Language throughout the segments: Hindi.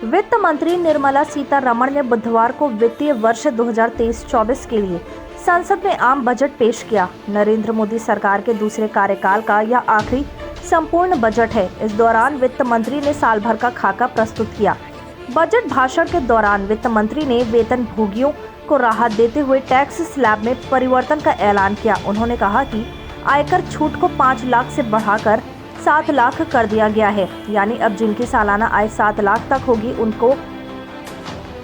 वित्त मंत्री निर्मला सीतारमण ने बुधवार को वित्तीय वर्ष 2023-24 के लिए संसद में आम बजट पेश किया। नरेंद्र मोदी सरकार के दूसरे कार्यकाल का यह आखिरी संपूर्ण बजट है। इस दौरान वित्त मंत्री ने साल भर का खाका प्रस्तुत किया। बजट भाषण के दौरान वित्त मंत्री ने वेतन भोगियों को राहत देते हुए टैक्स स्लैब में परिवर्तन का ऐलान किया। उन्होंने कहा कि आयकर छूट को 5 लाख से बढ़ाकर 7 लाख कर दिया गया है, यानी अब जिनकी सालाना आय 7 लाख तक होगी उनको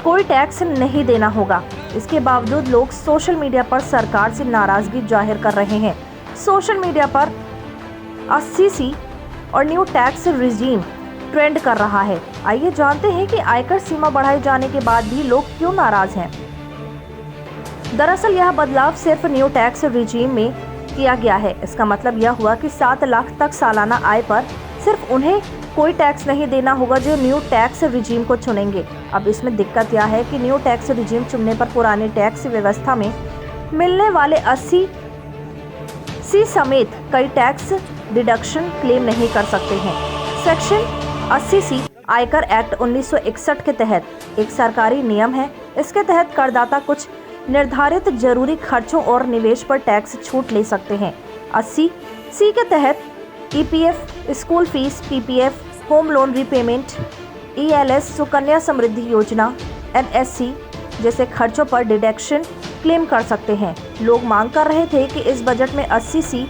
कोई टैक्स नहीं देना होगा। इसके बावजूद लोग सोशल मीडिया पर सरकार से नाराजगी जाहिर कर रहे हैं। सोशल मीडिया पर 80C और न्यू टैक्स रिजीम ट्रेंड कर रहा है। आइए जानते हैं कि आयकर सीमा बढ़ाए जाने के बाद भी लोग क्यों नाराज हैं। दरअसल यह बदलाव सिर्फ न्यू टैक्स रिजीम में किया गया है। इसका मतलब यह हुआ कि 7 लाख तक सालाना आय पर सिर्फ उन्हें कोई टैक्स नहीं देना होगा जो न्यू टैक्स रिजीम को चुनेंगे। अब इसमें दिक्कत यह है कि न्यू टैक्स रिजीम चुनने पर पुरानी टैक्स व्यवस्था में मिलने वाले 80C समेत कई टैक्स डिडक्शन क्लेम नहीं कर सकते हैं। सेक्शन 80C आयकर एक्ट 1961 के तहत एक सरकारी नियम है। इसके तहत करदाता कुछ निर्धारित जरूरी खर्चों और निवेश पर टैक्स छूट ले सकते हैं। 80C के तहत EPF, school fees, PPF, home loan repayment, ELS, Sukanya Samriddhi Yojana, NSC जैसे खर्चों पर डिडक्शन क्लेम कर सकते हैं। लोग मांग कर रहे थे कि इस बजट में 80C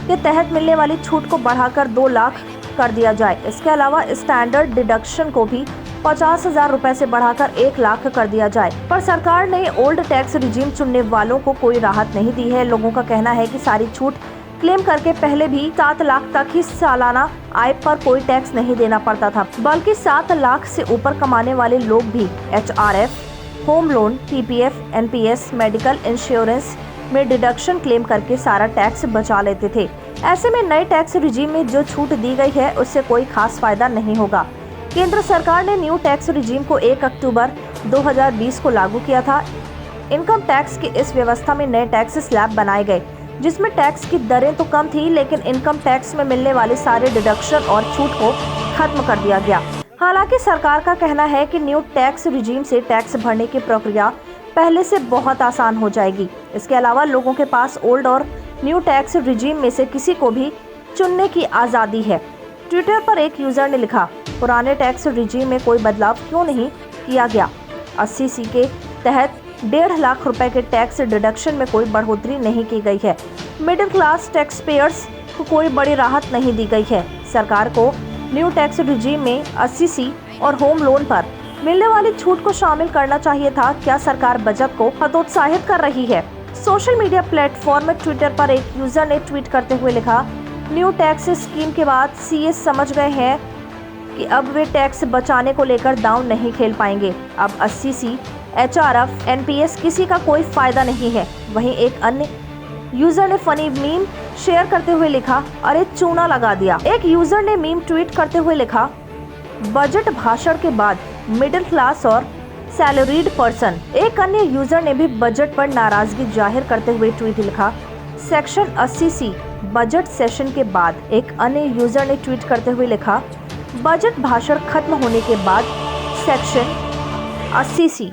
के तहत मिलने वाली छूट को बढ़ाकर 2 लाख कर दिया जाए। इसके अलावा स्टैंडर्ड डिडक्शन को भी 50,000 रुपए से बढ़ाकर 1 लाख कर दिया जाए। पर सरकार ने ओल्ड टैक्स रिजीम चुनने वालों को कोई राहत नहीं दी है। लोगों का कहना है कि सारी छूट क्लेम करके पहले भी 7 लाख तक ही सालाना आय पर कोई टैक्स नहीं देना पड़ता था, बल्कि 7 लाख से ऊपर कमाने वाले लोग भी HRF, home loan, PPF, NPS, medical insurance में डिडक्शन क्लेम करके सारा टैक्स बचा लेते थे। ऐसे में नए टैक्स रिजीम में जो छूट दी गई है उससे कोई खास फायदा नहीं होगा। केंद्र सरकार ने न्यू टैक्स रिजीम को 1 अक्टूबर 2020 को लागू किया था। इनकम टैक्स की इस व्यवस्था में नए टैक्स स्लैब बनाए गए, जिसमें टैक्स की दरें तो कम थी, लेकिन इनकम टैक्स में मिलने वाले सारे डिडक्शन और छूट को खत्म कर दिया गया। हालांकि सरकार का कहना है कि न्यू टैक्स रिजीम से टैक्स भरने की प्रक्रिया पहले से बहुत आसान हो जाएगी। इसके अलावा लोगों के पास ओल्ड और न्यू टैक्स रिजीम में से किसी को भी चुनने की आज़ादी है। ट्विटर पर एक यूजर ने लिखा, पुराने टैक्स रिजीम में कोई बदलाव क्यों नहीं किया गया? 80C के तहत 1.5 लाख रुपए के टैक्स डिडक्शन में कोई बढ़ोतरी नहीं की गई है। मिडिल क्लास टैक्स पेयर्स को कोई बड़ी राहत नहीं दी गई है। सरकार को न्यू टैक्स रिजीम में 80C और होम लोन पर मिलने वाली छूट को शामिल करना चाहिए था। क्या सरकार बजट को हतोत्साहित कर रही है? सोशल मीडिया प्लेटफॉर्म ट्विटर पर एक यूजर ने ट्वीट करते हुए लिखा, न्यू टैक्स स्कीम के बाद CS समझ गए हैं कि अब वे टैक्स बचाने को लेकर दांव नहीं खेल पाएंगे। अब 80C, HRF, NPS किसी का कोई फायदा नहीं है। वहीं एक अन्य यूजर ने फनी मीम शेयर करते हुए लिखा, अरे चूना लगा दिया। एक यूजर ने मीम ट्वीट करते हुए लिखा, बजट भाषण के बाद मिडिल क्लास और सैलरीड पर्सन। एक अन्य यूजर ने भी बजट पर नाराजगी जाहिर करते हुए ट्वीट लिखा, सेक्शन 80C बजट सेशन के बाद। एक अन्य यूजर ने ट्वीट करते हुए लिखा, बजट भाषण खत्म होने के बाद सेक्शन 80C